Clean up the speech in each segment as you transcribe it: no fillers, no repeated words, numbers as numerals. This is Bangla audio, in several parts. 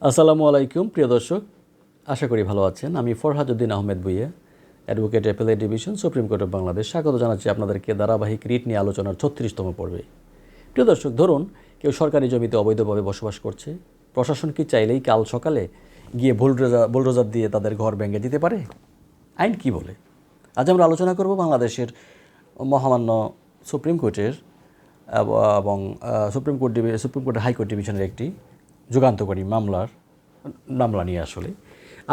আসসালামু আলাইকুম প্রিয় দর্শক, আশা করি ভালো আছেন। আমি Farhaduddin Ahmed Bhuiyan, advocate appellate division, supreme court of Bangladesh. স্বাগত জানাচ্ছি আপনাদেরকে ধারাবাহিক রিট নিয়ে আলোচনার 36তম পর্বে। প্রিয় দর্শক, ধরুন কেউ সরকারি জমিতে অবৈধভাবে বসবাস করছে। প্রশাসন কি চাইলেই কাল সকালে গিয়ে বুলডোজার দিয়ে তাদের ঘর ভেঙে দিতে পারে? আইন কি বলে? আজ আমরা আলোচনা করব বাংলাদেশের মহামান্য সুপ্রিম কোর্টের এবং সুপ্রিম কোর্টের হাইকোর্ট ডিভিশনের একটি যুগান্তকারী মামলা নিয়ে আসলে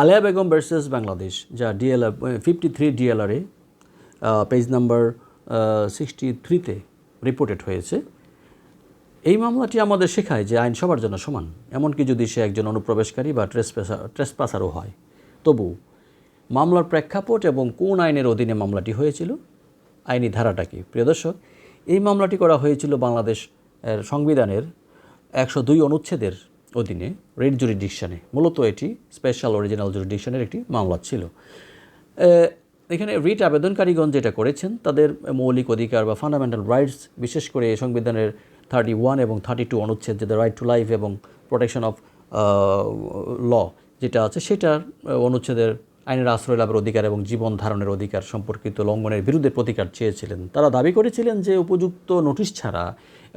আলেয়া বেগম ভার্সেস বাংলাদেশ, যা ডিএলআর 53 ডিএলআরে পেজ নাম্বার 63-তে রিপোর্টেড হয়েছে। এই মামলাটি আমাদের শেখায় যে আইন সবার জন্য সমান, এমনকি যদি সে একজন অনুপ্রবেশকারী বা ট্রেসপাসারও হয়। তবু মামলার প্রেক্ষাপট এবং কোন আইনের অধীনে মামলাটি হয়েছিল, আইনি ধারাটা কি? প্রিয় দর্শক, এই মামলাটি করা হয়েছিল বাংলাদেশ সংবিধানের 102 অনুচ্ছেদের অধীনে রিট জুরিডিকশনে। মূলত এটি স্পেশাল অরিজিনাল জুরিডিকশনের একটি মামলা ছিল। এখানে রিট আবেদনকারীগণ যেটা করেছেন, তাদের মৌলিক অধিকার বা ফান্ডামেন্টাল রাইটস, বিশেষ করে সংবিধানের 31 এবং 32 অনুচ্ছেদ, যেটা রাইট টু লাইফ এবং প্রোটেকশন অফ ল যেটা আছে, সেটার অনুচ্ছেদের আইনের আশ্রয় লাভের অধিকার এবং জীবন ধারণের অধিকার সম্পর্কিত লঙ্ঘনের বিরুদ্ধে প্রতিকার চেয়েছিলেন। তারা দাবি করেছিলেন যে উপযুক্ত নোটিশ ছাড়া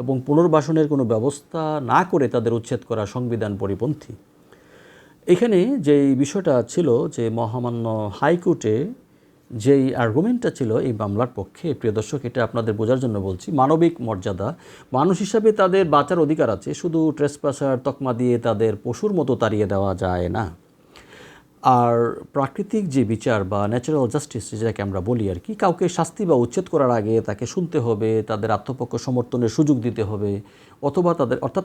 এবং পুনর্বাসনের কোনো ব্যবস্থা না করে তাদের উচ্ছেদ করা সংবিধান পরিপন্থী। এখানে যেই বিষয়টা ছিল যে মহামান্য হাইকোর্টে যেই আর্গুমেন্টটা ছিল এই মামলার পক্ষে, প্রিয় দর্শক, এটা আপনাদের বোঝার জন্য বলছি। মানবিক মর্যাদা, মানুষ হিসাবে তাদের বাঁচার অধিকার আছে, শুধু ট্রেসপাসার তকমা দিয়ে তাদের পশুর মতো তাড়িয়ে দেওয়া যায় না। আর প্রাকৃতিক যে বিচার বা ন্যাচারাল জাস্টিস, যেটাকে আমরা বলি আর কি, কাউকে শাস্তি বা উচ্ছেদ করার আগে তাকে শুনতে হবে, তাদের আত্মপক্ষ সমর্থনের সুযোগ দিতে হবে, অথবা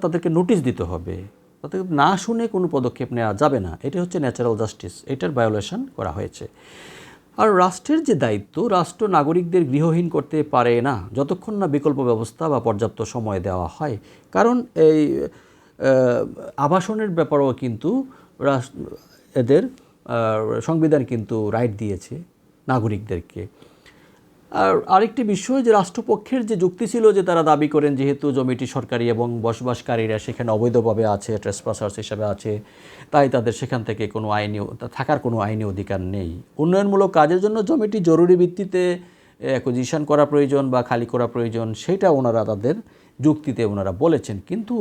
তাদেরকে নোটিশ দিতে হবে। তাদের না শুনে কোনো পদক্ষেপ নেওয়া যাবে না। এটা হচ্ছে ন্যাচারাল জাস্টিস, এটার ভায়োলেশন করা হয়েছে। আর রাষ্ট্রের যে দায়িত্ব, রাষ্ট্র নাগরিকদের গৃহহীন করতে পারে না যতক্ষণ না বিকল্প ব্যবস্থা বা পর্যাপ্ত সময় দেওয়া হয়। কারণ এই আবাসনের ব্যাপারেও কিন্তু এদের সংবিধান কিন্তু রাইট দিয়েছে নাগরিকদেরকে। আর আরেকটি বিষয়, যে রাষ্ট্রপক্ষের যে যুক্তি ছিল যে তারা দাবি করেন যেহেতু জমিটি সরকারি এবং বসবাসকারীরা সেখানে অবৈধভাবে আছে, ট্রেসপাসার্স হিসাবে আছে, তাই তাদের সেখান থেকে থাকার কোনো আইনি অধিকার নেই। উন্নয়নমূলক কাজের জন্য জমিটি জরুরি ভিত্তিতে অ্যাকুইজিশন করা প্রয়োজন বা খালি করা প্রয়োজন, সেটা ওনারা তাদের যুক্তিতে ওনারা বলেছেন। কিন্তু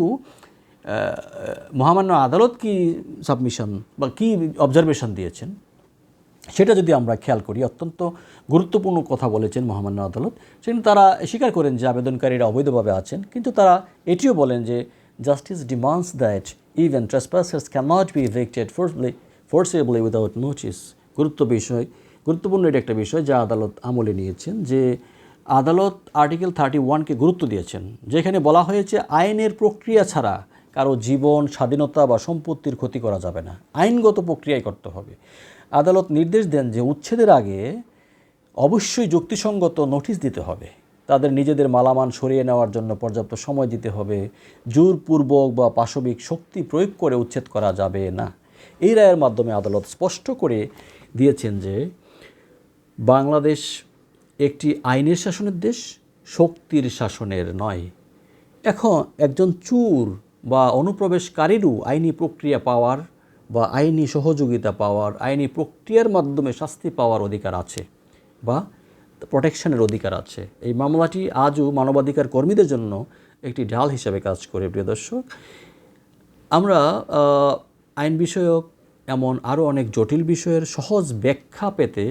মহামান্য আদালত কি সাবমিশন বা কি অবজারভেশন দিয়েছেন, সেটা যদি আমরা খেয়াল করি, অত্যন্ত গুরুত্বপূর্ণ কথা বলেছেন মহামান্য আদালত। সেখানে তারা স্বীকার করেন যে আবেদনকারীরা অবৈধভাবে আছেন, কিন্তু তারা এটিও বলেন যে justice demands that even trespassers can not be evicted forcibly without notice. গুরুত্বপূর্ণ এটা একটা বিষয় যা আদালত আমলে নিয়েছেন, যে আদালত আর্টিকেল 31-কে গুরুত্ব দিয়েছেন, যেখানে বলা হয়েছে আইনের প্রক্রিয়া ছাড়া কারো জীবন, স্বাধীনতা বা সম্পত্তির ক্ষতি করা যাবে না, আইনগত প্রক্রিয়ায় করতে হবে। আদালত নির্দেশ দেন যে উচ্ছেদের আগে অবশ্যই যুক্তিসঙ্গত নোটিশ দিতে হবে, তাদের নিজেদের মালামাল সরিয়ে নেওয়ার জন্য পর্যাপ্ত সময় দিতে হবে, জোরপূর্বক বা পাশবিক শক্তি প্রয়োগ করে উচ্ছেদ করা যাবে না। এই রায়ের মাধ্যমে আদালত স্পষ্ট করে দিয়েছেন যে বাংলাদেশ একটি আইনের শাসনের দেশ, শক্তির শাসনের নয়। এখন একজন চোর বা অনুপ্রবেশকারীরও আইনি প্রক্রিয়া পাওয়ার বা আইনি সহযোগিতা পাওয়ার, আইনি প্রক্রিয়ার মাধ্যমে শাস্তি পাওয়ার অধিকার আছে বা প্রোটেকশনের অধিকার আছে। এই মামলাটি আজও মানবাধিকার কর্মীদের জন্য একটি ঢাল হিসাবে কাজ করে। প্রিয় দর্শক, আমরা আইন বিষয়ক এমন আরও অনেক জটিল বিষয়ের সহজ ব্যাখ্যা পেতে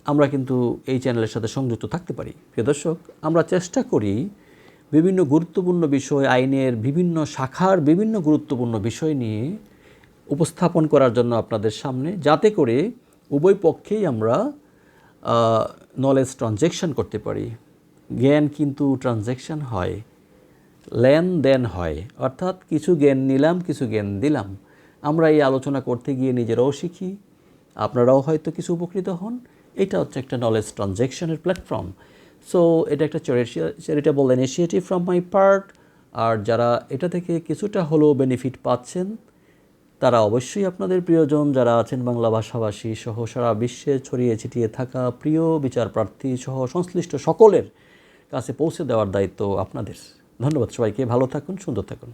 আমরা কিন্তু এই চ্যানেলের সাথে সংযুক্ত থাকতে পারি। প্রিয় দর্শক, আমরা চেষ্টা করি বিভিন্ন গুরুত্বপূর্ণ বিষয়, আইনের বিভিন্ন শাখার বিভিন্ন গুরুত্বপূর্ণ বিষয় নিয়ে উপস্থাপন করার জন্য আপনাদের সামনে, যাতে করে উভয় পক্ষেই আমরা নলেজ ট্রানজ্যাকশন করতে পারি। জ্ঞান কিন্তু ট্রানজ্যাকশন হয়, লেনদেন হয়, অর্থাৎ কিছু জ্ঞান নিলাম, কিছু জ্ঞান দিলাম। আমরা এই আলোচনা করতে গিয়ে নিজেরাও শিখি, আপনারাও হয়তো কিছু উপকৃত হন। এটা হচ্ছে একটা নলেজ ট্রানজ্যাকশনের প্ল্যাটফর্ম। সো এটা একটা charitable initiative from my part. আর যারা এটা থেকে কিছুটা হলেও বেনিফিট পাচ্ছেন, তারা অবশ্যই আপনাদের প্রিয়জন যারা আছেন বাংলা ভাষাভাষী সহ সারা বিশ্বে ছড়িয়ে ছিটিয়ে থাকা প্রিয় বিচার প্রার্থী সহ সংশ্লিষ্ট সকলের কাছে পৌঁছে দেওয়ার দায়িত্ব আপনাদের। ধন্যবাদ সবাইকে। ভালো থাকুন, সুন্দর থাকুন।